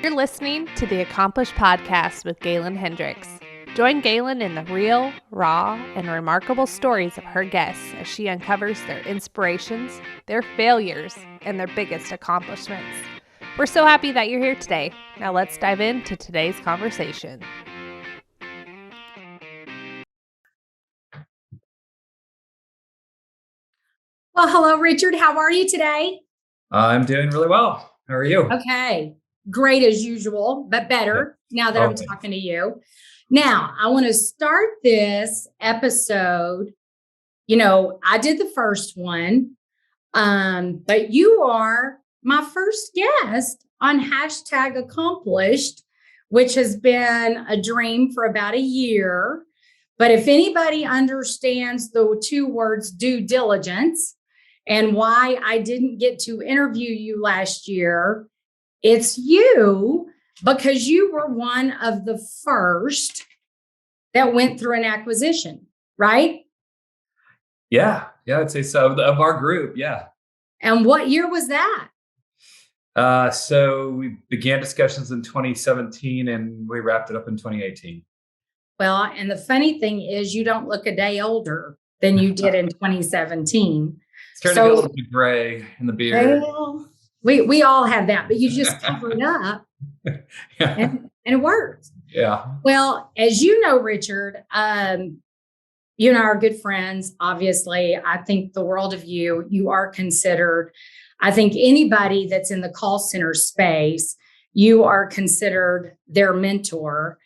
You're listening to the Accomplished Podcast with Galen Hendricks. Join Galen in the real, raw, and remarkable stories of her guests as she uncovers their inspirations, their failures, and their biggest accomplishments. We're so happy that you're here today. Now let's dive into today's conversation. Well, hello, Richard. How are you today? I'm doing really well. How are you? Okay. Great as usual, but better now that I'm talking to you. Now, I want to start this episode. You know, I did the first one, but you are my first guest on #accomplished, which has been a dream for about a year. But if anybody understands the two words due diligence and why I didn't get to interview you last year, it's you, because you were one of the first that went through an acquisition, right? Yeah, I'd say so. Of our group, yeah. And what year was that? So we began discussions in 2017 and we wrapped it up in 2018. Well, and the funny thing is you don't look a day older than you did in 2017. It's starting to get a little bit gray in the beard. Well, we all have that, but you just cover it up and it works. Yeah. Well, as you know, Richard, you and I are good friends. Obviously, I think the world of you. You are considered, I think anybody that's in the call center space, you are considered their mentor.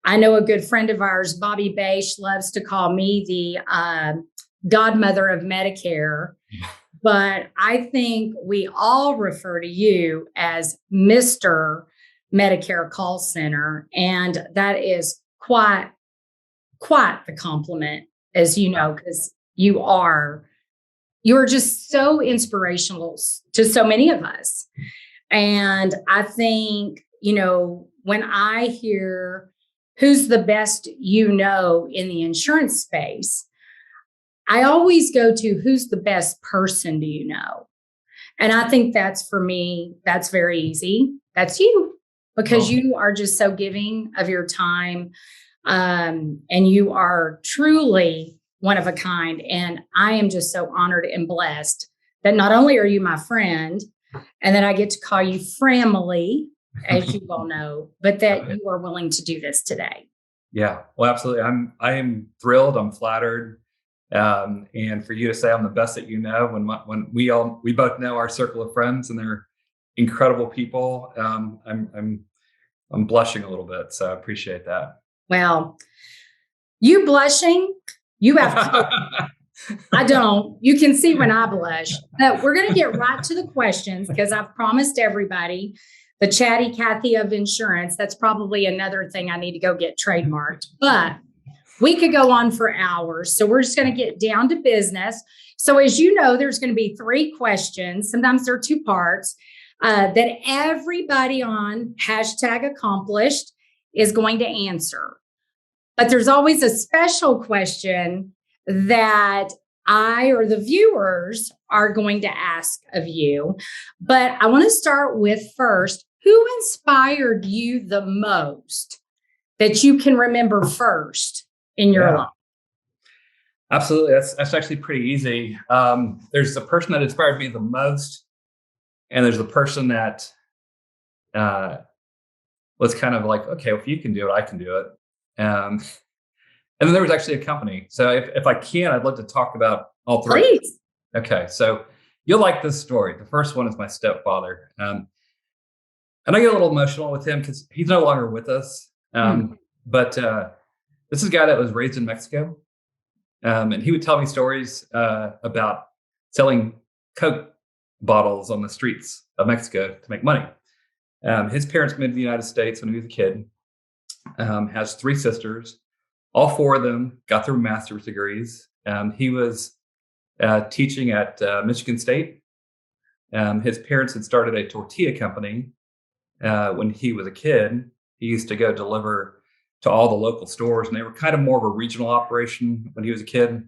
I know a good friend of ours, Bobby Bache, loves to call me the godmother of Medicare. But I think we all refer to you as Mr. Medicare Call Center. And that is quite the compliment, as you know, because you're just so inspirational to so many of us. And I think, you know, when I hear who's the best you know in the insurance space, I always go to who's the best person do you know? And I think that's, for me, that's very easy. That's you, because you are just so giving of your time. And you are truly one of a kind. And I am just so honored and blessed that not only are you my friend and that I get to call you family, as you all know, but that you are willing to do this today. Yeah, well, absolutely. I am thrilled. I'm flattered. And for you to say I'm the best that you know, when we both know our circle of friends and they're incredible people, I'm blushing a little bit. So I appreciate that. Well, you blushing, you have. I don't. You can see when I blush. But we're going to get right to the questions, because I've promised everybody the Chatty Cathy of insurance. That's probably another thing I need to go get trademarked. But we could go on for hours. So we're just going to get down to business. So as you know, there's going to be 3 questions. Sometimes there are 2 parts that everybody on #accomplished is going to answer. But there's always a special question that I or the viewers are going to ask of you. But I want to start with first, who inspired you the most that you can remember first in your life? Absolutely. That's actually pretty easy. There's the person that inspired me the most, and there's the person that was kind of like, okay, well, if you can do it, I can do it. And then there was actually a company. So if I can, I'd love to talk about all 3. Please. Okay, so you'll like this story. The first one is my stepfather. And I get a little emotional with him because he's no longer with us. But this is a guy that was raised in Mexico. And he would tell me stories about selling Coke bottles on the streets of Mexico to make money. His parents moved to the United States when he was a kid. Has 3 sisters. All 4 of them got their master's degrees. He was teaching at Michigan State. His parents had started a tortilla company when he was a kid. He used to go deliver to all the local stores, and they were kind of more of a regional operation when he was a kid. And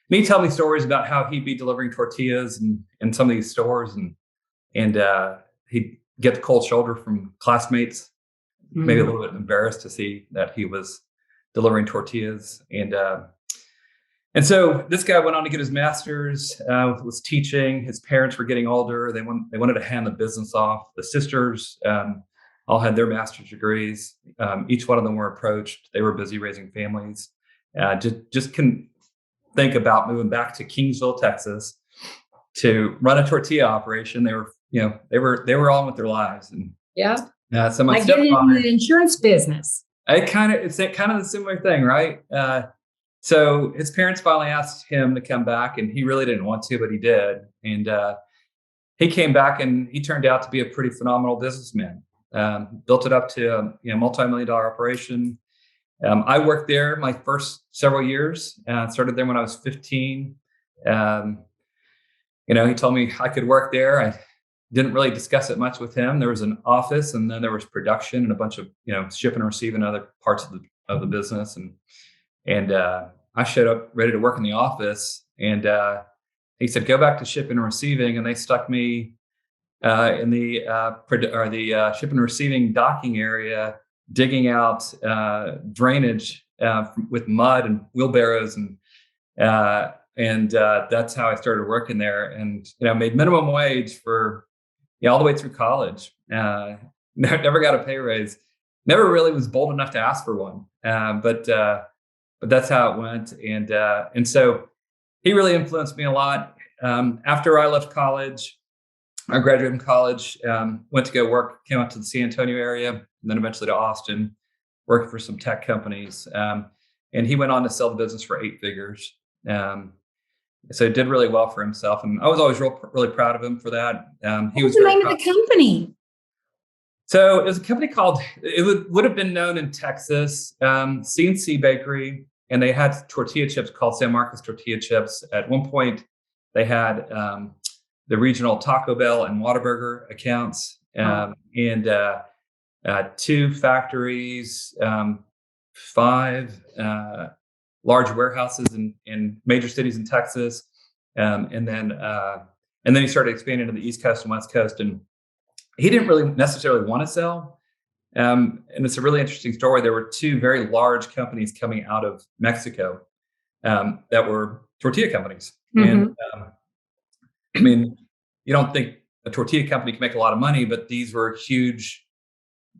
he'd tell me stories about how he'd be delivering tortillas in some of these stores, and he'd get the cold shoulder from classmates, maybe a little bit embarrassed to see that he was delivering tortillas. And so this guy went on to get his master's, was teaching. His parents were getting older. They wanted to hand the business off. The sisters all had their master's degrees. Each one of them were approached. They were busy raising families. Just couldn't think about moving back to Kingsville, Texas, to run a tortilla operation. They were on with their lives. And so my like getting in the insurance business. It's kind of the similar thing, right? So his parents finally asked him to come back, and he really didn't want to, but he did. And he came back, and he turned out to be a pretty phenomenal businessman. Built it up to a multi-million-dollar operation. I worked there my first several years. Started there when I was 15. He told me I could work there. I didn't really discuss it much with him. There was an office, and then there was production and a bunch of shipping and receiving other parts of the business. And I showed up ready to work in the office, and he said, "Go back to shipping and receiving." And they stuck me in the shipping and receiving docking area, digging out drainage with mud and wheelbarrows, and that's how I started working there. And made minimum wage for all the way through college. Never got a pay raise. Never really was bold enough to ask for one. But that's how it went. And so he really influenced me a lot. After I left college, I graduated from college, went to go work, came out to the San Antonio area, and then eventually to Austin, working for some tech companies. And he went on to sell the business for 8 figures. So he did really well for himself. And I was always really proud of him for that. What was the name of the company? So it was a company would have been known in Texas, C&C Bakery, and they had tortilla chips called San Marcos tortilla chips. At one point, they had the regional Taco Bell and Whataburger accounts, and 2 factories, 5 large warehouses in major cities in Texas, and then he started expanding to the East Coast and West Coast, and he didn't really necessarily want to sell. And it's a really interesting story. There were 2 very large companies coming out of Mexico that were tortilla companies. And you don't think a tortilla company can make a lot of money, but these were huge,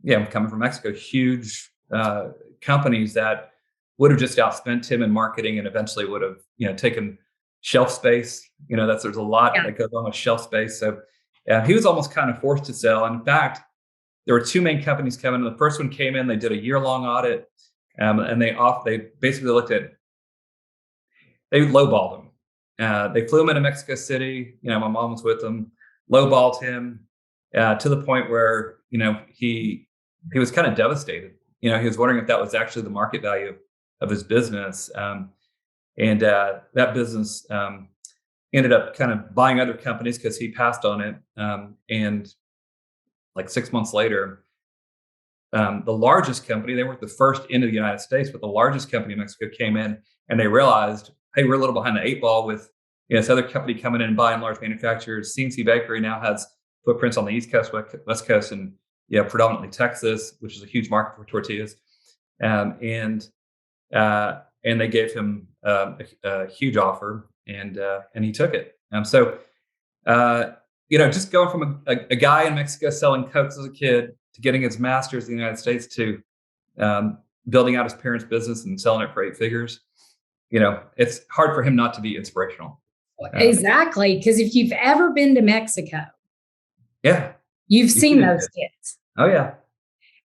coming from Mexico, huge companies that would have just outspent him in marketing and eventually would have, taken shelf space. There's a lot that goes on with shelf space. So he was almost kind of forced to sell. And in fact, there were 2 main companies coming. The first one came in, they did a year-long audit, and they basically they lowballed him. They flew him into Mexico City. My mom was with him, lowballed him to the point where, he was kind of devastated. He was wondering if that was actually the market value of his business. And that business ended up kind of buying other companies because he passed on it. And like 6 months later, the largest company, they weren't the first into the United States, but the largest company in Mexico came in, and they realized, hey, we're a little behind the 8 ball with this other company coming in and buying large manufacturers. C&C Bakery now has footprints on the East Coast, West Coast, and predominantly Texas, which is a huge market for tortillas. And they gave him a huge offer, and he took it. Just going from a guy in Mexico selling Cokes as a kid to getting his master's in the United States to building out his parents' business and selling it for 8 figures, it's hard for him not to be inspirational. Exactly. Because if you've ever been to Mexico, you've seen those kids. Oh, yeah.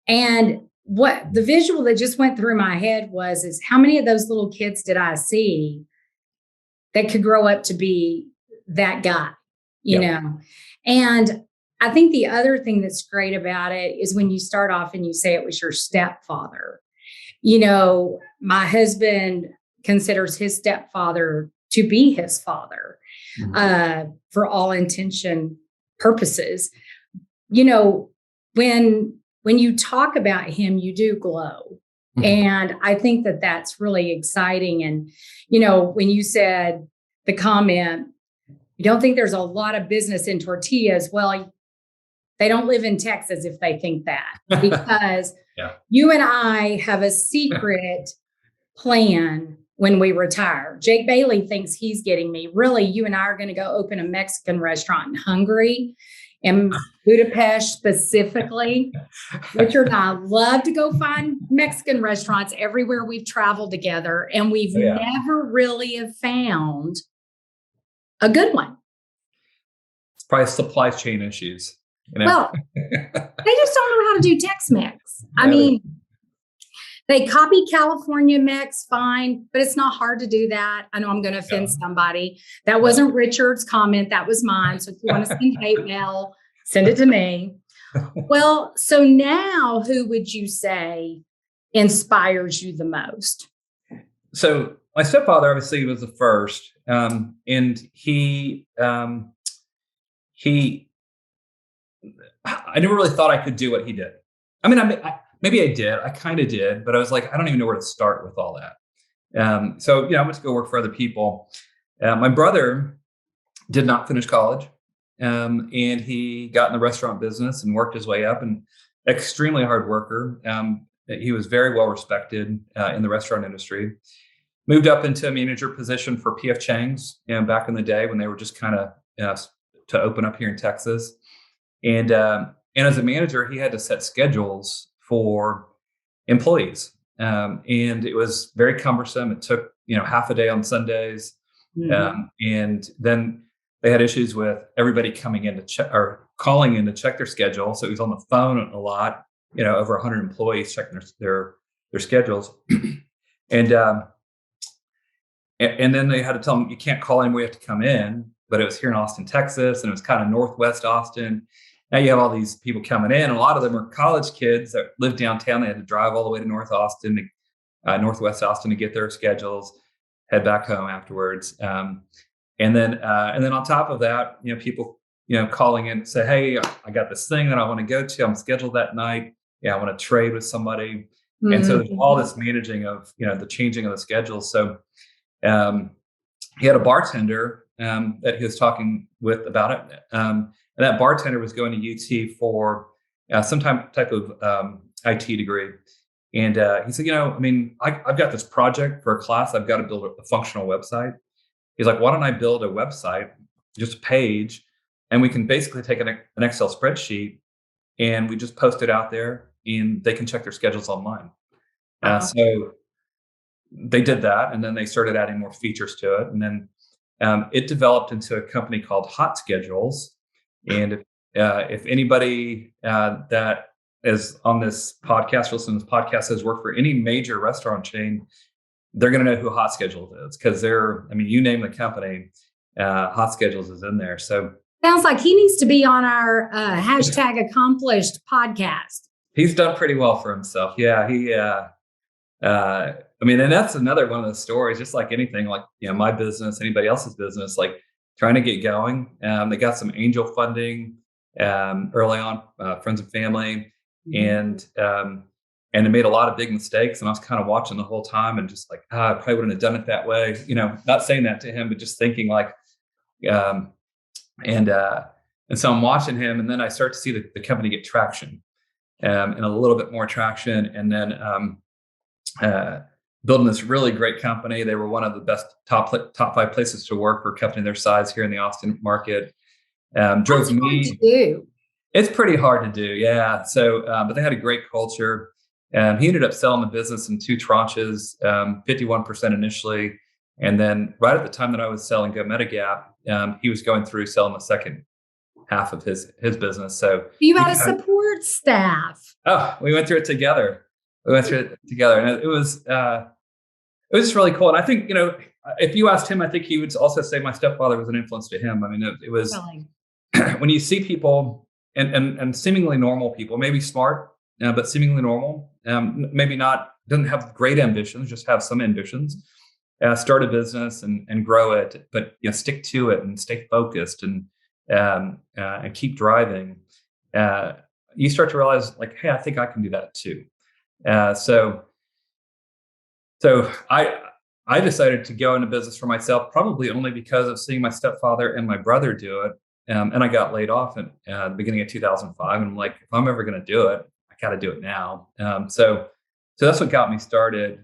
And what the visual that just went through my head is how many of those little kids did I see that could grow up to be that guy, you know? And I think the other thing that's great about it is when you start off and you say it was your stepfather. My husband considers his stepfather to be his father, for all intention purposes. When you talk about him, you do glow. And I think that that's really exciting. And, when you said the comment, you don't think there's a lot of business in tortillas. Well, They don't live in Texas if they think that, because Yeah. you and I have a secret plan when we retire. Jake Bailey thinks he's getting me. Really, you and I are going to go open a Mexican restaurant in Hungary, in Budapest specifically. Richard and I love to go find Mexican restaurants everywhere we've traveled together, and we've never really have found a good one. It's probably supply chain issues. Well, they just don't know how to do Tex-Mex. I mean, they copy California Mex, fine, but it's not hard to do that. I know I'm going to offend somebody. That wasn't Richard's comment. That was mine. So if you want to send hate mail, send it to me. Well, so now who would you say inspires you the most? So my stepfather obviously was the first, and he I never really thought I could do what he did. I mean, maybe I did. I kind of did, but I was like, I don't even know where to start with all that. So I went to go work for other people. My brother did not finish college, and he got in the restaurant business and worked his way up. And extremely hard worker. He was very well respected in the restaurant industry. Moved up into a manager position for P.F. Chang's, back in the day when they were just kind of to open up here in Texas. And as a manager, he had to set schedules for employees. And it was very cumbersome. It took, half a day on Sundays. Mm-hmm. And then they had issues with everybody coming in to check or calling in to check their schedule. So he was on the phone a lot, over 100 employees checking their schedules. And then they had to tell them, you can't call anymore, you have to come in. But it was here in Austin, Texas, and it was kind of Northwest Austin. Now you have all these people coming in. And a lot of them are college kids that live downtown. They had to drive all the way to Northwest Austin to get their schedules, head back home afterwards. And then on top of that, people, calling in and say, hey, I got this thing that I want to go to. I'm scheduled that night. Yeah, I want to trade with somebody. Mm-hmm. And so there's all this managing of, the changing of the schedules. So he had a bartender that he was talking with about it. And that bartender was going to UT for some type of IT degree. And he said, I've got this project for a class. I've got to build a functional website. He's like, why don't I build a website, just a page, and we can basically take an Excel spreadsheet and we just post it out there and they can check their schedules online. So they did that. And then they started adding more features to it. And then it developed into a company called Hot Schedules. And if anybody that is on this podcast, listen to this podcast, has worked for any major restaurant chain, they're going to know who Hot Schedules is, because you name the company, Hot Schedules is in there. So sounds like he needs to be on our #accomplished podcast. He's done pretty well for himself. Yeah, and that's another one of the stories, just like anything, like, my business, anybody else's business, like trying to get going. They got some angel funding early on, friends and family, mm-hmm. And it made a lot of big mistakes. And I was kind of watching the whole time and just like, I probably wouldn't have done it that way. Not saying that to him, but just thinking like, and so I'm watching him, and then I start to see the company get traction, and a little bit more traction. And then, building this really great company. They were one of the best top 5 places to work for a company their size here in the Austin market. Drove me. To do. It's pretty hard to do. Yeah. So, but they had a great culture. He ended up selling the business in 2 tranches, 51% initially. And then right at the time that I was selling Go Medigap, he was going through selling the second half of his business. So you had a support staff. Oh, we went through it together. And it was just really cool. And I think, if you asked him, I think he would also say my stepfather was an influence to him. I mean, it was really? When you see people and seemingly normal people, maybe smart, but seemingly normal, maybe doesn't have great ambitions, just have some ambitions, start a business and grow it, but stick to it and stay focused and keep driving. You start to realize, like, hey, I think I can do that too. So I decided to go into business for myself, probably only because of seeing my stepfather and my brother do it. And I got laid off at the beginning of 2005. And I'm like, if I'm ever going to do it, I got to do it now. So that's what got me started.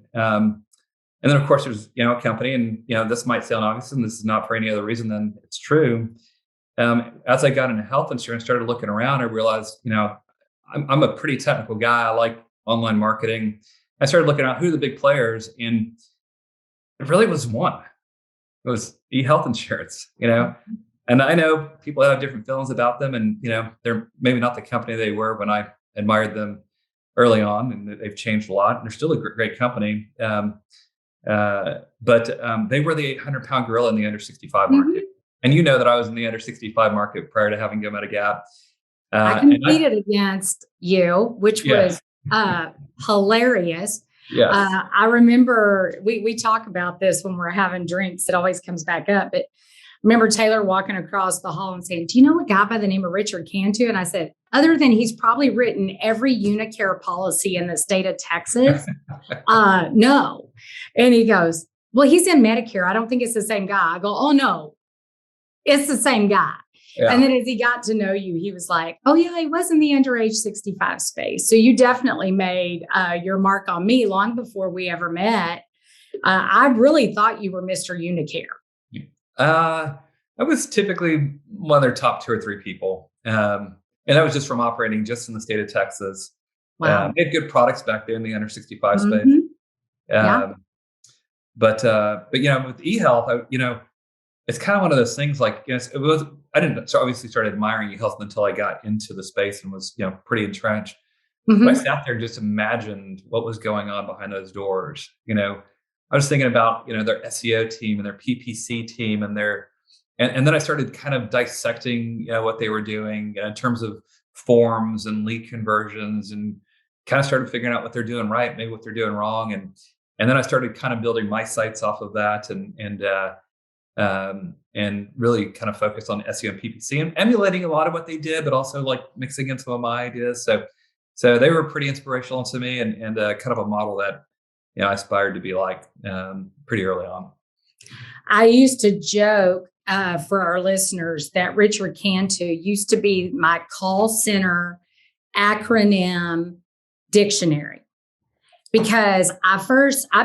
And then, of course, there's, a company, and, this might sound obvious, and this is not for any other reason than it's true. As I got into health insurance, started looking around, I realized, I'm a pretty technical guy. I like online marketing. I started looking at who are the big players, and it really was one. It was e-health insurance, and I know people have different feelings about them, and, they're maybe not the company they were when I admired them early on, and they've changed a lot. And they're still a great company. But they were the 800-pound gorilla in the under 65 market. Mhm. And you know that I was in the under 65 market prior to having come out of Gap. I competed against you, which was hilarious. Yes. I remember we talk about this when we're having drinks. It always comes back up. But I remember Taylor walking across the hall and saying, "Do you know a guy by the name of Richard Cantu?" And I said, "Other than he's probably written every Unicare policy in the state of Texas, no." And he goes, "Well, he's in Medicare. I don't think it's the same guy." I go, "Oh, no, it's the same guy." Yeah. And then as he got to know you, he was like, "Oh, yeah, he was in the under age 65 space." So you definitely made your mark on me long before we ever met. I really thought you were Mr. Unicare. I was typically one of their top 2 or 3 people. And that was just from operating just in the state of Texas. Wow. They had good products back there in the under 65 space. Mhm. Yeah. But with eHealth, it's kind of one of those things like, I didn't obviously start admiring eHealth until I got into the space and was, pretty entrenched. But I Mhm. sat there and just imagined what was going on behind those doors. I was thinking about, their SEO team and their PPC team and and then I started kind of dissecting, what they were doing in terms of forms and lead conversions, and kind of started figuring out what they're doing right, maybe what they're doing wrong. And then I started kind of building my sites off of that, and really kind of focused on SEO and PPC and emulating a lot of what they did, but also like mixing in some of my ideas. So they were pretty inspirational to me, and kind of a model that, I aspired to be like pretty early on. I used to joke for our listeners that Richard Cantu used to be my call center acronym dictionary, because I've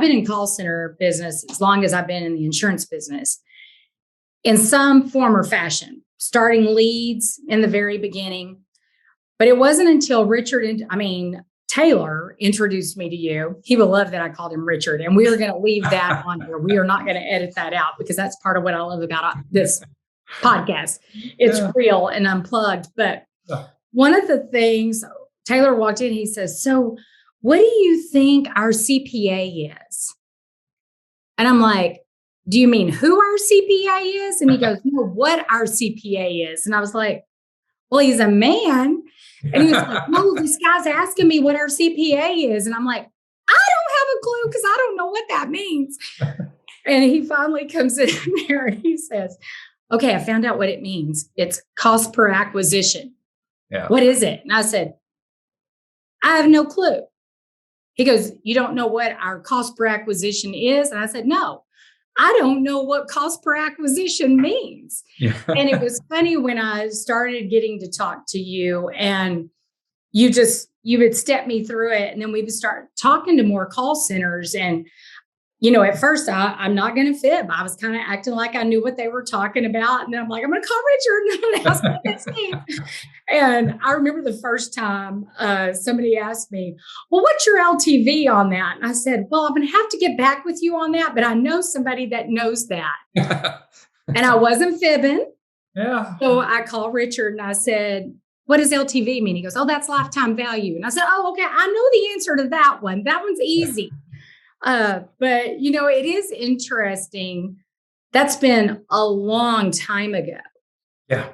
been in call center business as long as I've been in the insurance business in some form or fashion, starting leads in the very beginning. But it wasn't until Taylor introduced me to you. He will love that I called him Richard, and we are going to leave that on here. We are not going to edit that out, because that's part of what I love about this podcast. It's real and unplugged. But one of the things, Taylor walked in, he says, "So what do you think our CPA is?" And I'm like, "Do you mean who our CPA is?" And he goes, "No, what our CPA is." And I was like, "Well, he's a man." And he was like, "No, this guy's asking me what our CPA is." And I'm like, "I don't have a clue, because I don't know what that means." And he finally comes in there and he says, "Okay, I found out what it means. It's cost per acquisition." Yeah. "What is it?" And I said, "I have no clue." He goes, "You don't know what our cost per acquisition is?" And I said, "No, I don't know what cost per acquisition means." Yeah. And it was funny when I started getting to talk to you, and you would step me through it. And then we would start talking to more call centers. And, at first I'm not going to fib. I was kind of acting like I knew what they were talking about. And then I'm like, "I'm going to call Richard and I'm going to ask him his name." And I remember the first time somebody asked me, "Well, what's your LTV on that?" And I said, "Well, I'm going to have to get back with you on that, but I know somebody that knows that." And I wasn't fibbing. Yeah. So I called Richard and I said, "What does LTV mean?" He goes, "Oh, that's lifetime value." And I said, "Oh, okay. I know the answer to that one. That one's easy." But it is interesting. That's been a long time ago. Yeah.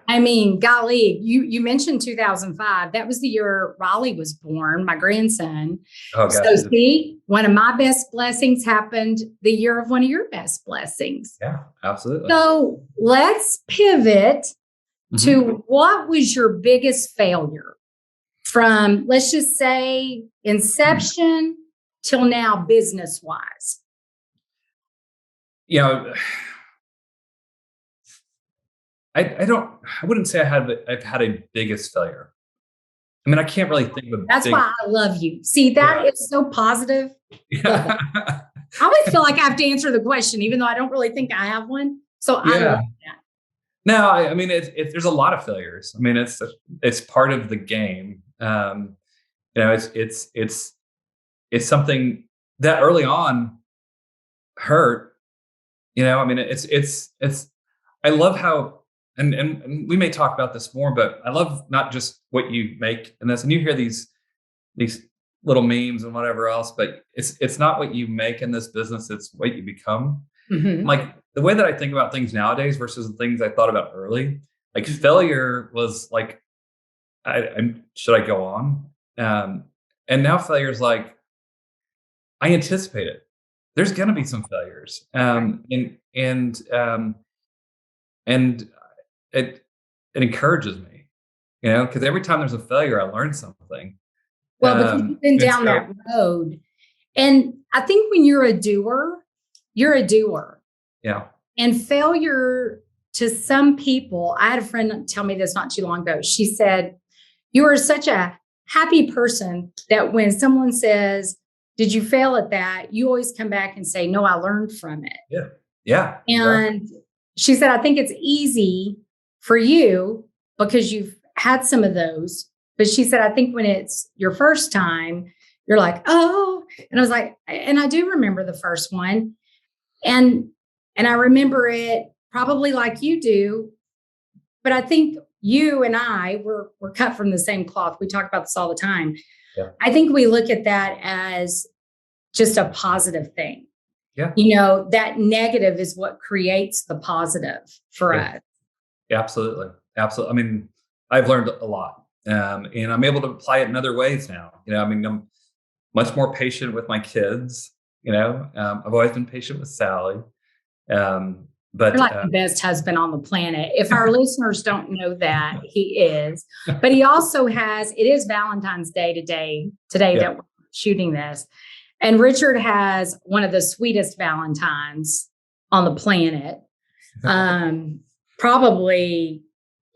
Golly, you mentioned 2005. That was the year Raleigh was born, my grandson. Oh, gosh. So see, one of my best blessings happened the year of one of your best blessings. Yeah, absolutely. So let's pivot to what was your biggest failure from, let's just say, inception till now, business-wise? I wouldn't say I've had a biggest failure. I mean, I can't really think of a That's big, why I love you. See, that yeah. is so positive. Love it. Yeah. I always feel like I have to answer the question, even though I don't really think I have one. So I love Yeah. that. No, I mean, there's a lot of failures. I mean, it's part of the game. It's something that early on hurt. I mean, it's. I love how, and we may talk about this more, but I love not just what you make in this, and you hear these little memes and whatever else, but it's not what you make in this business; it's what you become. Mhm. Like the way that I think about things nowadays versus the things I thought about early, like Mhm. failure was like, should I go on? Um, and now failure is like, I anticipate it. There's going to be some failures, Right. and it it encourages me, because every time there's a failure, I learn something. Well, because you've been And down so, that road. And I think when you're a doer, you're a doer. yeah, And failure to some people, I had a friend tell me this not too long ago. She said, you are such a happy person that when someone says, did you fail at that? You always come back and say, no, I learned from it. yeah, yeah, exactly. And she said, I think it's easy for you because you've had some of those. But she said, I think when it's your first time, you're like, oh, and I was like, and I do remember the first one. And I remember it probably like you do, but I think you and I we're cut from the same cloth. We talk about this all the time. Yeah, I think we look at that as just a positive thing. yeah, That negative is what creates the positive for yeah. us. Absolutely. Absolutely. I mean, I've learned a lot, and I'm able to apply it in other ways now. I mean, I'm much more patient with my kids. I've always been patient with Sally, You're but like the best husband on the planet. If our listeners don't know that, he is. But he also has, it is Valentine's Day today yeah, that we're shooting this. And Richard has one of the sweetest Valentines on the planet. Probably,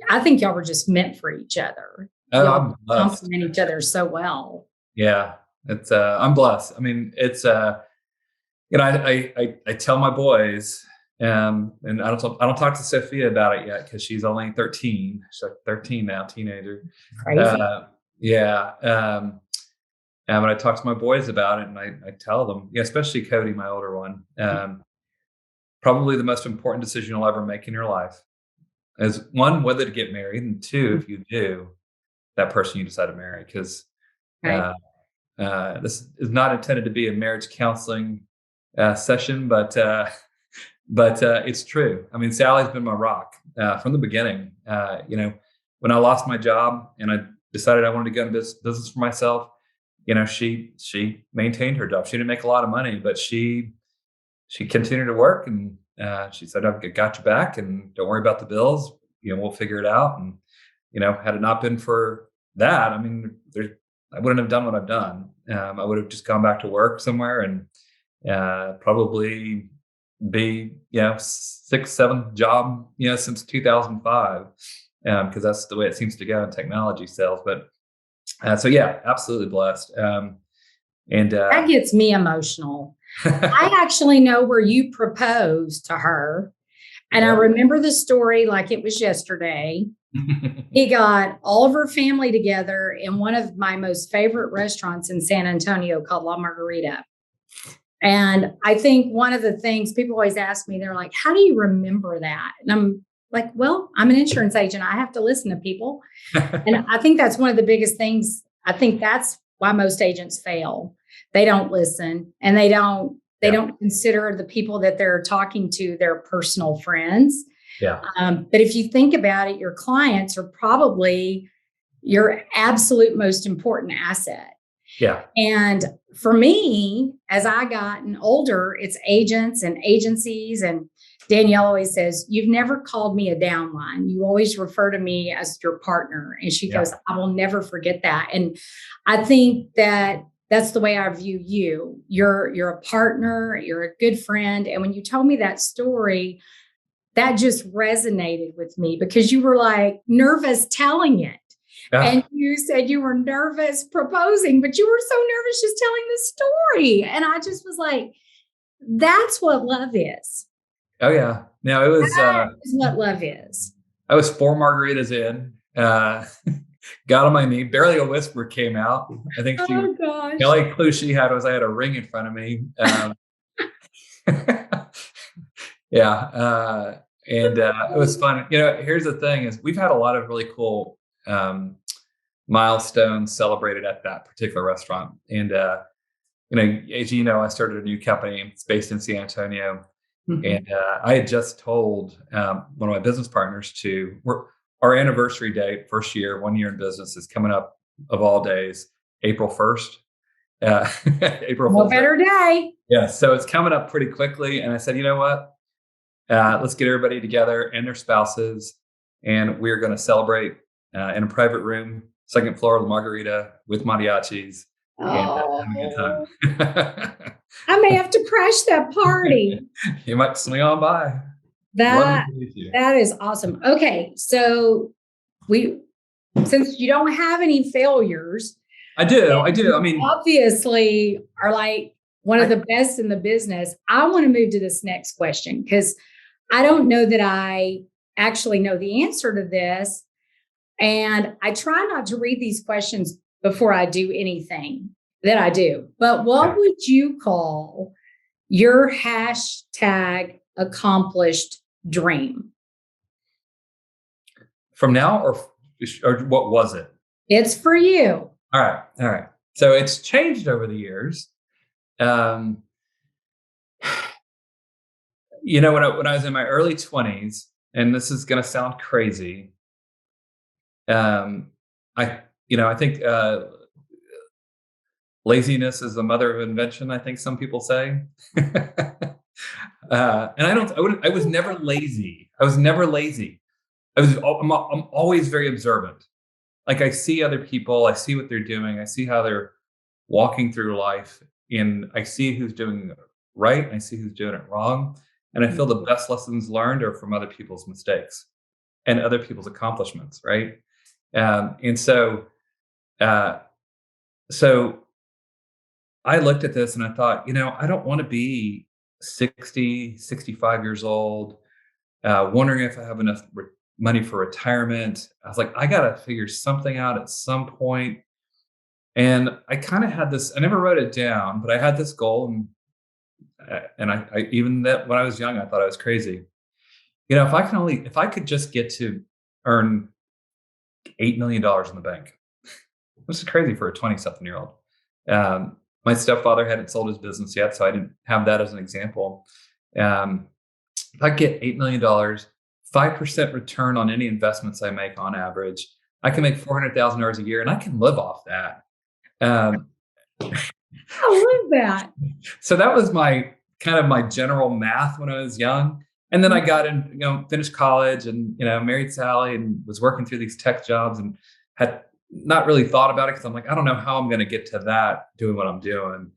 I think y'all were just meant for each other. oh, Y'all I'm blessed. complement each other so well. Yeah, it's I'm blessed. I mean, it's I tell my boys, and I don't talk to Sophia about it yet because she's only 13. She's like 13 now, teenager. Crazy. Yeah. When I talk to my boys about it, and I tell them, especially Cody, my older one, probably the most important decision you'll ever make in your life is, one, whether to get married, and two, if you do, that person you decide to marry. Because Right. this is not intended to be a marriage counseling session, but it's true. I mean, Sally's been my rock from the beginning. When I lost my job and I decided I wanted to go into business for myself, she maintained her job. She didn't make a lot of money, but she continued to work, and she said, "I've got your back, and don't worry about the bills. We'll figure it out." And had it not been for that, I mean, I wouldn't have done what I've done. I would have just gone back to work somewhere and probably be 6th, 7th job since 2005, because that's the way it seems to go in technology sales. But so yeah, absolutely blessed. And That gets me emotional. I actually know where you proposed to her. And I yeah. remember the story like it was yesterday. He got all of her family together in one of my most favorite restaurants in San Antonio called La Margarita. And I think one of the things people always ask me, they're like, how do you remember that? And I'm like, well, I'm an insurance agent. I have to listen to people. And I think that's one of the biggest things. I think that's why most agents fail. They don't listen, and they don't consider the people that they're talking to their personal friends. Yeah. But if you think about it, your clients are probably your absolute most important asset. Yeah. And for me, as I gotten older, it's agents and agencies. And Danielle always says, you've never called me a downline. You always refer to me as your partner. And she goes, I will never forget that. And I think that that's the way I view you. You're a partner, you're a good friend. And when you told me that story, that just resonated with me because you were like nervous telling it. Yeah. And you said you were nervous proposing, but you were so nervous just telling the story. And I just was like, that's what love is. Oh yeah. No, it was, That is what love is. I was 4 margaritas in, got on my knee, barely a whisper came out. I think Oh gosh. the only clue she had was I had a ring in front of me. Yeah. And it was fun. Here's the thing is we've had a lot of really cool milestones celebrated at that particular restaurant. And, as you know, I started a new company. It's based in San Antonio. Mhm. And I had just told one of my business partners our anniversary date, first year, 1 year in business is coming up of all days, April 1st. April No Fool's Day. better day. Yeah. So it's coming up pretty quickly. And I said, you know what? Let's get everybody together and their spouses. And we're going to celebrate in a private room, second floor of the Margarita with mariachis and have a good time. I may have to crash that party. You might swing on by. That is awesome. Okay. So since you don't have any failures. I do. I mean, obviously are like one of the best in the business. I want to move to this next question because I don't know that I actually know the answer to this. And I try not to read these questions before I do anything that I do. But what would you call your hashtag accomplished dream? From now or what was it? It's for you. All right. So it's changed over the years. When I was in my early 20s, and this is going to sound crazy. I think laziness is the mother of invention. I think some people say, and I was never lazy. I'm always very observant. Like I see other people, I see what they're doing, I see how they're walking through life, and I see who's doing it right, and I see who's doing it wrong. And I feel the best lessons learned are from other people's mistakes and other people's accomplishments, right? And so I looked at this and I thought, I don't want to be 60, 65 years old, wondering if I have enough money for retirement. I was like, I got to figure something out at some point. And I kind of had this, I never wrote it down, but I had this goal. And I even that when I was young, I thought I was crazy. If I could just get to earn $8 million in the bank, this is crazy for a 20-something-year-old. My stepfather hadn't sold his business yet, so I didn't have that as an example. If I get $8 million, 5% return on any investments I make on average, I can make $400,000 a year, and I can live off that. I love that. So that was my general math when I was young. And then I got in, finished college and, married Sally and was working through these tech jobs and had not really thought about it because I'm like, I don't know how I'm going to get to that doing what I'm doing.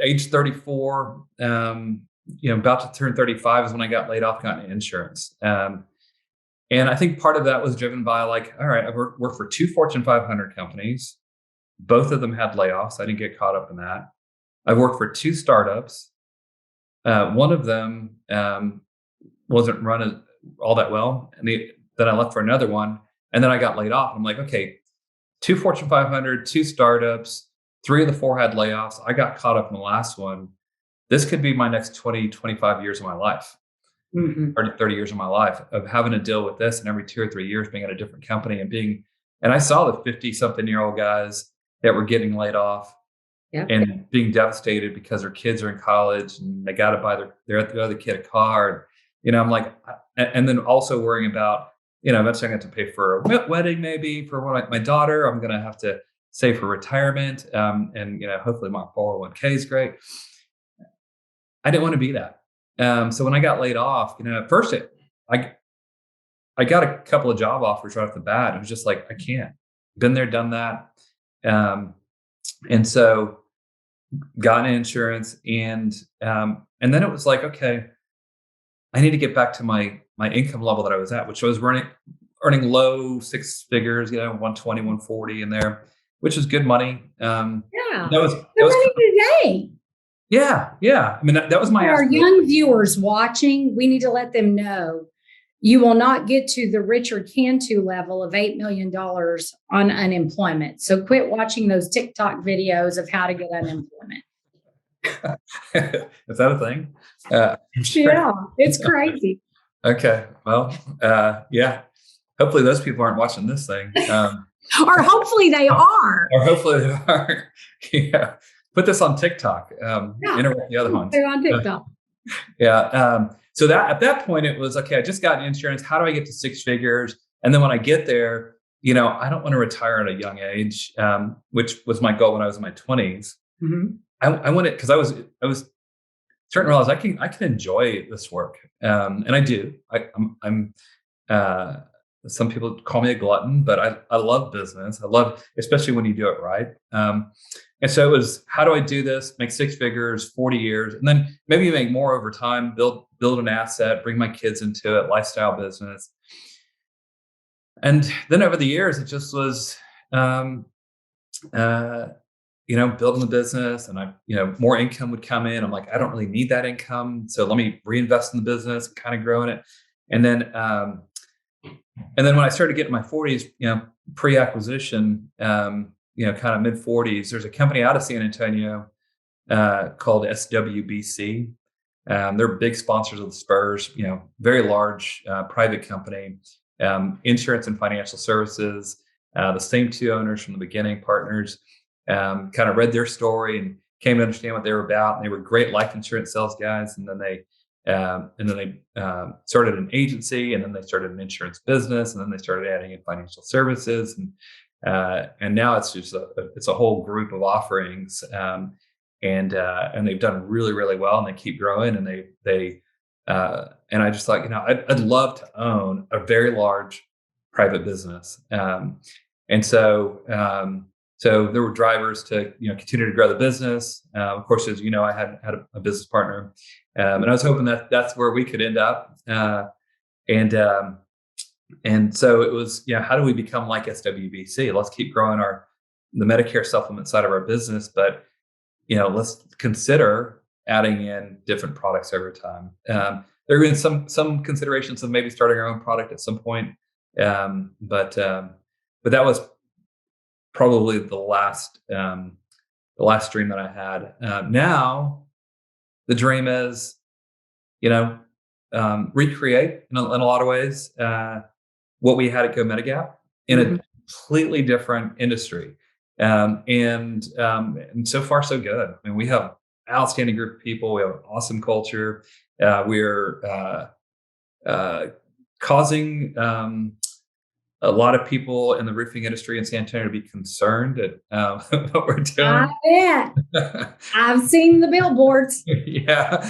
Age 34, about to turn 35 is when I got laid off, got into insurance. And I think part of that was driven by like, all right, I've worked for 2 Fortune 500 companies. Both of them had layoffs. I didn't get caught up in that. I've worked for 2 startups. One of them wasn't run all that well. And then I left for another one. And then I got laid off. I'm like, okay, 2 Fortune 500, 2 startups, 3 of the 4 had layoffs. I got caught up in the last one. This could be my next 20, 25 years of my life. 30 years of my life of having to deal with this, and every 2 or 3 years being at a different company and I saw the 50-something-year-old guys that were getting laid off and being devastated because their kids are in college and they got to buy their other kid a car. And, I'm like, and then also worrying about, eventually I'm going to have to pay for a wedding, maybe for my daughter. I'm going to have to save for retirement. And hopefully my 401k is great. I didn't want to be that. So when I got laid off, at first I got a couple of job offers right off the bat. It was just like, I can't. Been there, done that. And so got insurance, and then it was like, okay, I need to get back to my income level that I was at, which was earning low six figures, 120, 140 in there, which is good money. Yeah. That was The money today. yeah. I mean, that was my For our aspiration. young viewers watching, we need to let them know you will not get to the Richard Cantu level of $8 million on unemployment. So quit watching those TikTok videos of how to get unemployment. Is that a thing? I'm sure. Yeah, it's crazy. Okay. Well, yeah. Hopefully those people aren't watching this thing. Or hopefully they are. Or hopefully they are. Yeah. Put this on TikTok. Interrupt the other ones. They're on TikTok. Yeah. So that at that point it was okay. I just got insurance. How do I get to six figures? And then when I get there, I don't want to retire at a young age, which was my goal when I was in my 20s. Mm-hmm. I wanted, because I was starting to realize I can enjoy this work, and I do. I'm some people call me a glutton, but I love business. I love, especially when you do it right. And so it was, how do I do this? Make six figures, 40 years, and then maybe make more over time. Build an asset, bring my kids into it, lifestyle business. And then over the years, it just was, building the business, and more income would come in. I'm like, I don't really need that income, so let me reinvest in the business and kind of growing it. And then when I started getting my 40s, pre-acquisition, kind of mid 40s, there's a company out of San Antonio called SWBC. They're big sponsors of the Spurs. Very large private company, insurance and financial services. The same two owners from the beginning, partners. Kind of read their story and came to understand what they were about. And they were great life insurance sales guys. And then they started an agency, and then they started an insurance business, and then they started adding in financial services, and now it's just a whole group of offerings, and they've done really, really well, and they keep growing, and they and I just thought, I'd love to own a very large private business, and so there were drivers to continue to grow the business. Of course, as you know, I had a business partner, and I was hoping that that's where we could end up. And so it was, how do we become like SWBC? Let's keep growing the Medicare supplement side of our business, but let's consider adding in different products over time. There have been some considerations of maybe starting our own product at some point, but that was probably the last dream that I had. Now the dream is, recreate in a lot of ways what we had at Go Medigap in a completely different industry. And so far so good. I mean, we have an outstanding group of people. We have an awesome culture. We're causing a lot of people in the roofing industry in San Antonio to be concerned at what we're doing. I bet. I've seen the billboards. Yeah.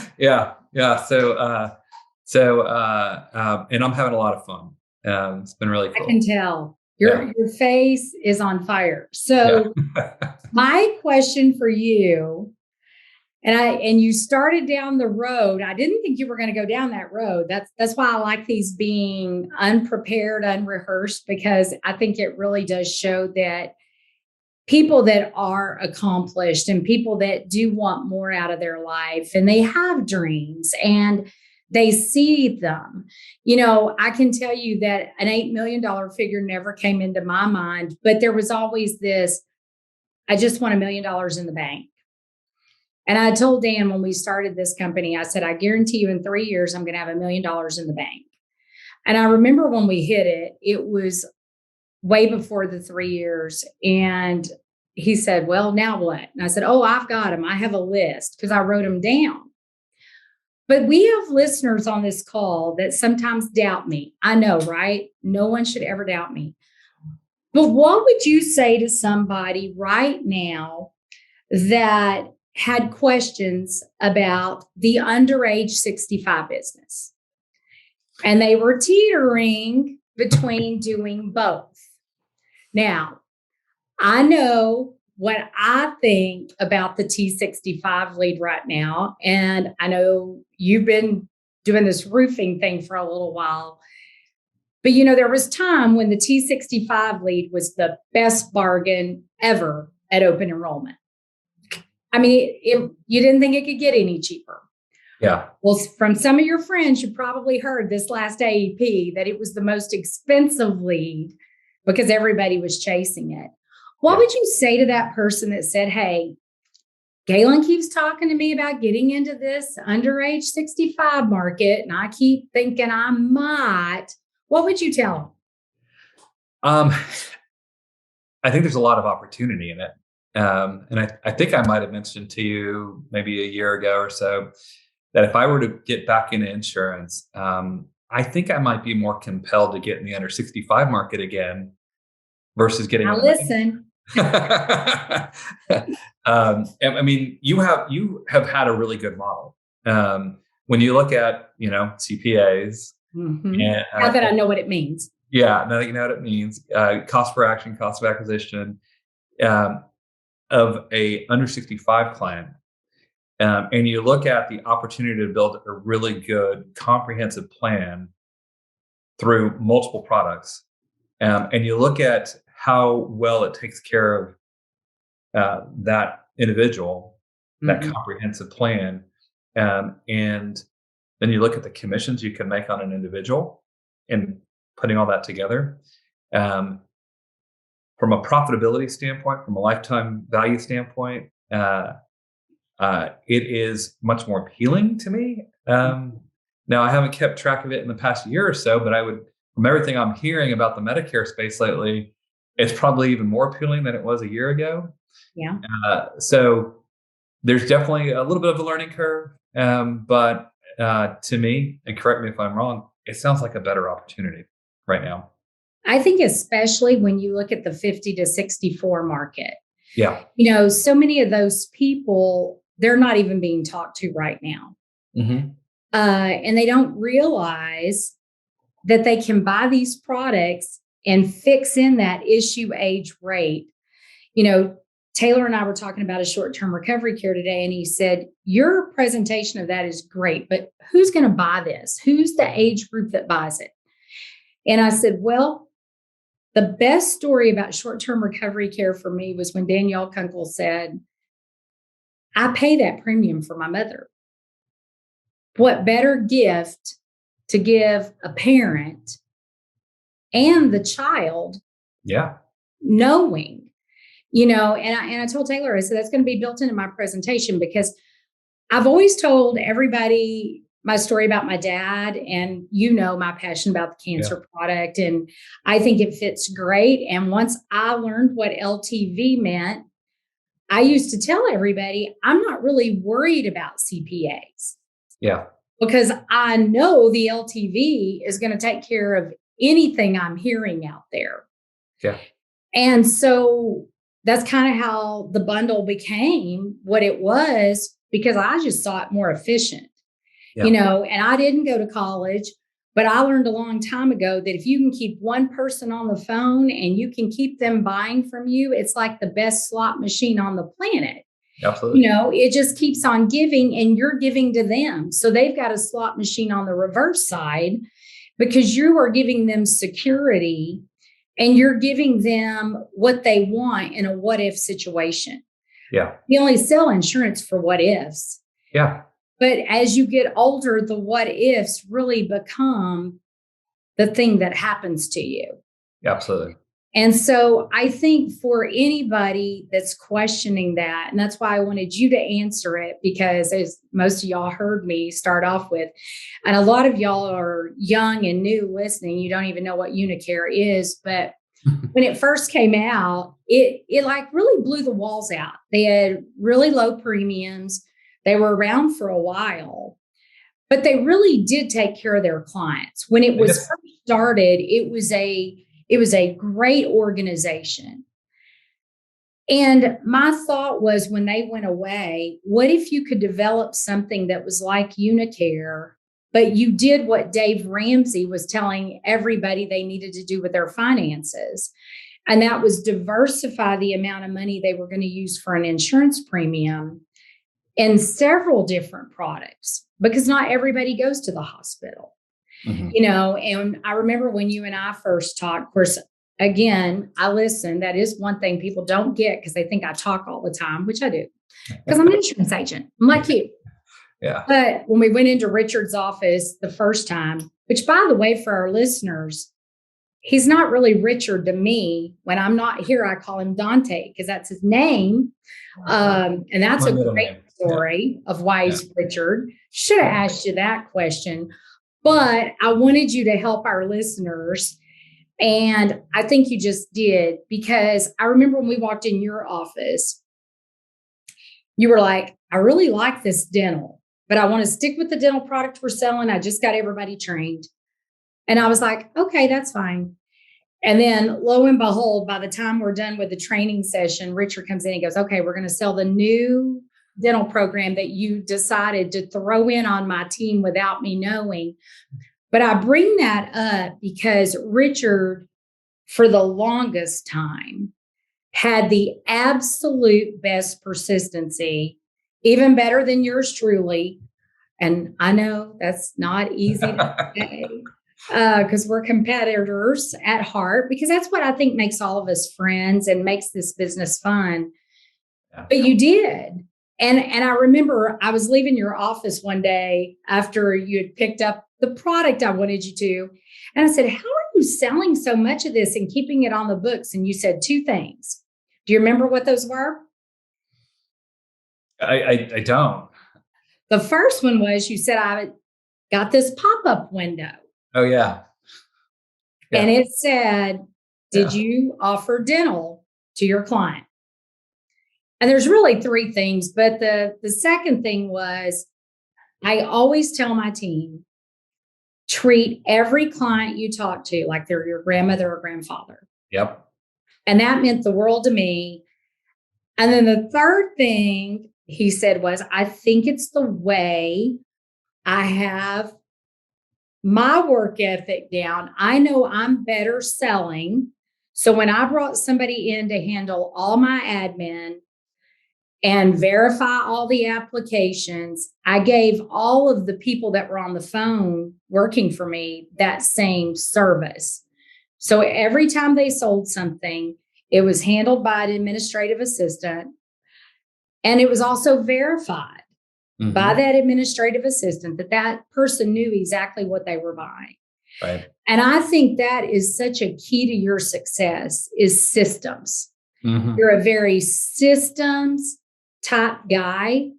So, and I'm having a lot of fun. It's been really cool. I can tell your face is on fire. So my question for you, and you started down the road. I didn't think you were going to go down that road. That's why I like these being unprepared, unrehearsed, because I think it really does show that people that are accomplished and people that do want more out of their life, and they have dreams and they see them. I can tell you that an $8 million figure never came into my mind, but there was always this, I just want $1 million in the bank. And I told Dan when we started this company, I said, I guarantee you in 3 years, I'm going to have $1 million in the bank. And I remember when we hit it, it was way before the 3 years. And he said, well, now what? And I said, oh, I've got them. I have a list, because I wrote them down. But we have listeners on this call that sometimes doubt me. I know, right? No one should ever doubt me. But what would you say to somebody right now that had questions about the underage 65 business, and they were teetering between doing both? Now, I know what I think about the T65 lead right now, and I know you've been doing this roofing thing for a little while, but there was time when the T65 lead was the best bargain ever at open enrollment. I mean, you didn't think it could get any cheaper. Yeah. Well, from some of your friends, you probably heard this last AEP that it was the most expensive lead because everybody was chasing it. What would you say to that person that said, hey, Galen keeps talking to me about getting into this underage 65 market, and I keep thinking I might. What would you tell them? I think there's a lot of opportunity in it. And I think I might have mentioned to you maybe a year ago or so that if I were to get back into insurance, I think I might be more compelled to get in the under 65 market again versus getting. Now listen. I mean, you have had a really good model. When you look at, CPAs. Mm-hmm. Now that I know what it means. Yeah, now that you know what it means, cost per action, cost of acquisition of a under 65 client. And you look at the opportunity to build a really good comprehensive plan through multiple products. And you look at how well it takes care of that individual, that comprehensive plan. And then you look at the commissions you can make on an individual and putting all that together. From a profitability standpoint, from a lifetime value standpoint, it is much more appealing to me. Now, I haven't kept track of it in the past year or so, but from everything I'm hearing about the Medicare space lately, it's probably even more appealing than it was a year ago. Yeah. So there's definitely a little bit of a learning curve. But to me, and correct me if I'm wrong, it sounds like a better opportunity right now. I think especially when you look at the 50 to 64 market. Yeah. So many of those people, they're not even being talked to right now. Mm-hmm. And they don't realize that they can buy these products and fix in that issue age rate. Taylor and I were talking about a short-term recovery care today, and he said, your presentation of that is great, but who's going to buy this? Who's the age group that buys it? And I said, well, the best story about short-term recovery care for me was when Danielle Kunkel said, I pay that premium for my mother. What better gift to give a parent and the child, knowing, and I told Taylor, I said, that's going to be built into my presentation because I've always told everybody my story about my dad and, my passion about the cancer product. And I think it fits great. And once I learned what LTV meant, I used to tell everybody, I'm not really worried about CPAs. Yeah. Because I know the LTV is going to take care of anything I'm hearing out there. Yeah. And so that's kind of how the bundle became what it was, because I just saw it more efficient, and I didn't go to college, but I learned a long time ago that if you can keep one person on the phone and you can keep them buying from you, it's like the best slot machine on the planet. Absolutely. It just keeps on giving and you're giving to them. So they've got a slot machine on the reverse side because you are giving them security and you're giving them what they want in a what if situation. Yeah. We only sell insurance for what ifs. Yeah. But as you get older, the what ifs really become the thing that happens to you. Absolutely. And so I think for anybody that's questioning that, and that's why I wanted you to answer it, because as most of y'all heard me start off with, and a lot of y'all are young and new listening, you don't even know what Unicare is, but when it first came out, it like really blew the walls out. They had really low premiums. They were around for a while, but they really did take care of their clients. When it was first started, it was a great organization. And my thought was when they went away, what if you could develop something that was like Unicare, but you did what Dave Ramsey was telling everybody they needed to do with their finances? And that was diversify the amount of money they were going to use for an insurance premium in several different products, because not everybody goes to the hospital, and I remember when you and I first talked, of course, again, I listen. That is one thing people don't get because they think I talk all the time, which I do, because I'm an insurance agent. I'm like you. Yeah. But when we went into Richard's office the first time, which by the way, for our listeners, he's not really Richard to me. When I'm not here, I call him Dante because that's his name. And that's a great story of why he's Richard. Should have asked you that question. But I wanted you to help our listeners. And I think you just did, because I remember when we walked in your office, you were like, I really like this dental, but I want to stick with the dental product we're selling. I just got everybody trained. And I was like, okay, that's fine. And then lo and behold, by the time we're done with the training session, Richard comes in and goes, okay, we're going to sell the new dental program that you decided to throw in on my team without me knowing. But I bring that up because Richard, for the longest time, had the absolute best persistency, even better than yours truly. And I know that's not easy to say because we're competitors at heart, because that's what I think makes all of us friends and makes this business fun. Yeah. But you did. And I remember I was leaving your office one day after you had picked up the product I wanted you to. And I said, how are you selling so much of this and keeping it on the books? And you said two things. Do you remember what those were? I don't. The first one was you said, I got this pop-up window. Oh, yeah. And it said, did you offer dental to your client? And there's really three things, but the second thing was, I always tell my team, treat every client you talk to like they're your grandmother or grandfather. Yep. And that meant the world to me. And then the third thing he said was, I think it's the way I have my work ethic down. I know I'm better selling. So when I brought somebody in to handle all my admin and verify all the applications, I gave all of the people that were on the phone working for me that same service. So every time they sold something, it was handled by an administrative assistant. And it was also verified by that administrative assistant that person knew exactly what they were buying. Right. And I think that is such a key to your success is systems. You're a very systems type guy,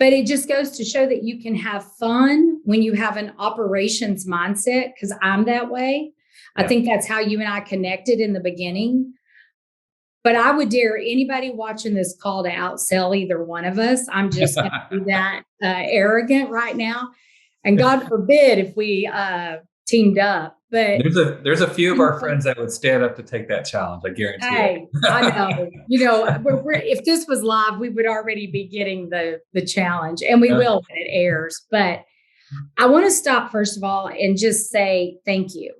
but it just goes to show that you can have fun when you have an operations mindset, because I'm that way. I think that's how you and I connected in the beginning. But I would dare anybody watching this call to outsell either one of us. I'm just going to be that arrogant right now. And God forbid if we teamed up. But there's a few of our friends that would stand up to take that challenge. I guarantee. Hey, I know. If this was live, we would already be getting the challenge, and we will when it airs. But I want to stop first of all and just say thank you.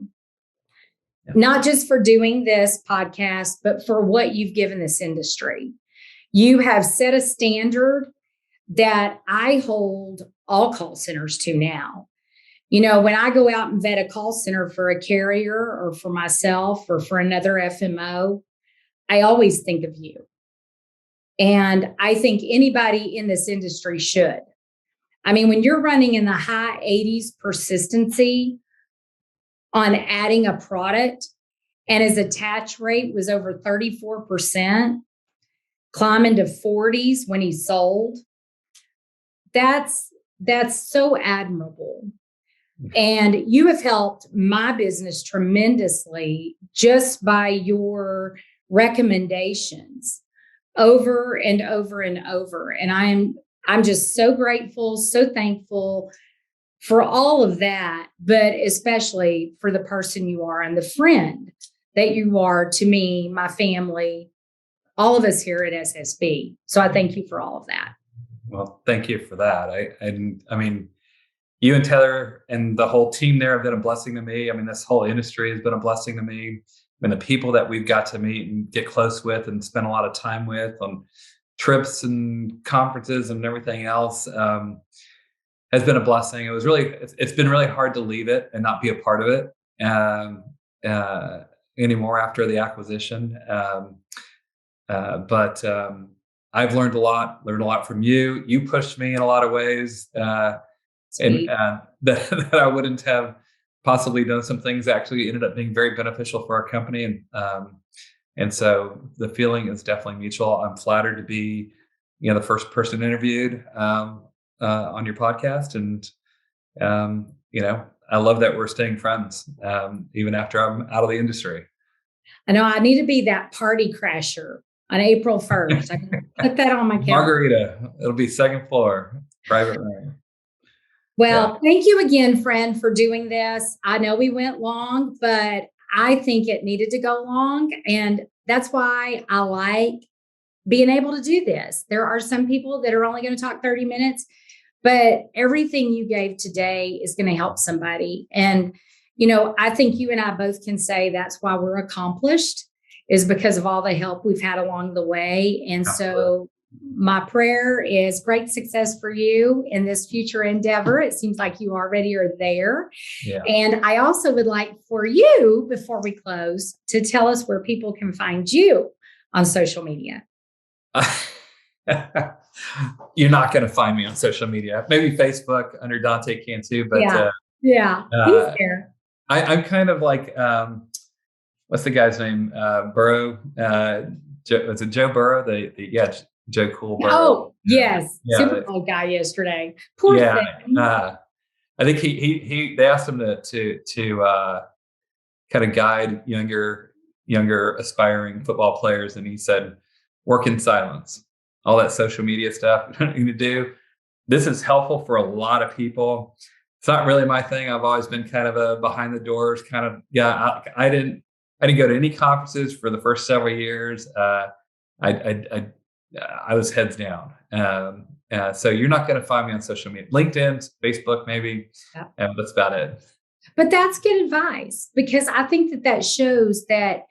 Not just for doing this podcast, but for what you've given this industry. You have set a standard that I hold all call centers to now. When I go out and vet a call center for a carrier or for myself or for another FMO, I always think of you. And I think anybody in this industry should. I mean, when you're running in the high 80s persistency on adding a product, and his attach rate was over 34%, climbing to 40s when he sold, that's so admirable. And you have helped my business tremendously just by your recommendations over and over and over. And I'm just so grateful, so thankful for all of that, but especially for the person you are and the friend that you are to me, my family, all of us here at SSB. So I thank you for all of that. Well, thank you for that. I mean, you and Taylor and the whole team there have been a blessing to me. I mean, this whole industry has been a blessing to me. and the people that we've got to meet and get close with and spend a lot of time with on trips and conferences and everything else, has been a blessing. It's been really hard to leave it and not be a part of it anymore after the acquisition. But I've learned a lot from you. You pushed me in a lot of ways, and that I wouldn't have possibly done. Some things actually ended up being very beneficial for our company. And so the feeling is definitely mutual. I'm flattered to be, the first person interviewed on your podcast. And, I love that we're staying friends, even after I'm out of the industry. I know I need to be that party crasher on April 1st. I can put that on my calendar. Margarita. It'll be second floor, private room. Well, Thank you again, friend, for doing this. I know we went long, but I think it needed to go long. And that's why I like being able to do this. There are some people that are only going to talk 30 minutes, but everything you gave today is going to help somebody. And, I think you and I both can say that's why we're accomplished, is because of all the help we've had along the way. And so my prayer is great success for you in this future endeavor. It seems like you already are there. Yeah. And I also would like for you, before we close, to tell us where people can find you on social media. You're not going to find me on social media. Maybe Facebook under Dante Cantu, but he's there. I'm kind of like, what's the guy's name? Burrow. Was it Joe Burrow? Joe Cool Burrow. Oh, yes. Super Bowl guy yesterday. Poor thing. I think they asked him to kind of guide younger aspiring football players, and he said, work in silence. All that social media stuff you need to do. This is helpful for a lot of people. It's not really my thing. I've always been kind of a behind the doors kind of. I didn't go to any conferences for the first several years. I was heads down. So you're not going to find me on social media. LinkedIn, Facebook, maybe. Yeah. That's about it. But that's good advice, because I think that shows that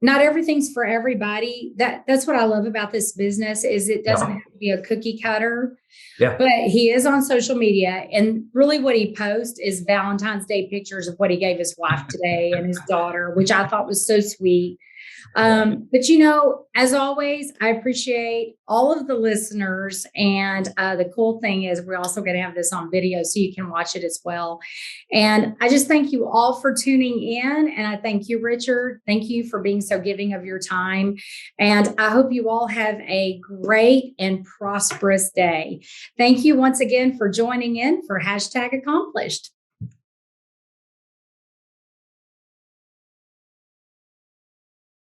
not everything's for everybody. That's what I love about this business, is it doesn't have to be a cookie cutter. Yeah. But he is on social media, and really what he posts is Valentine's Day pictures of what he gave his wife today and his daughter, which I thought was so sweet. But as always, I appreciate all of the listeners. And the cool thing is we're also going to have this on video so you can watch it as well. And I just thank you all for tuning in. And I thank you, Richard. Thank you for being so giving of your time. And I hope you all have a great and prosperous day. Thank you once again for joining in for #Accomplished.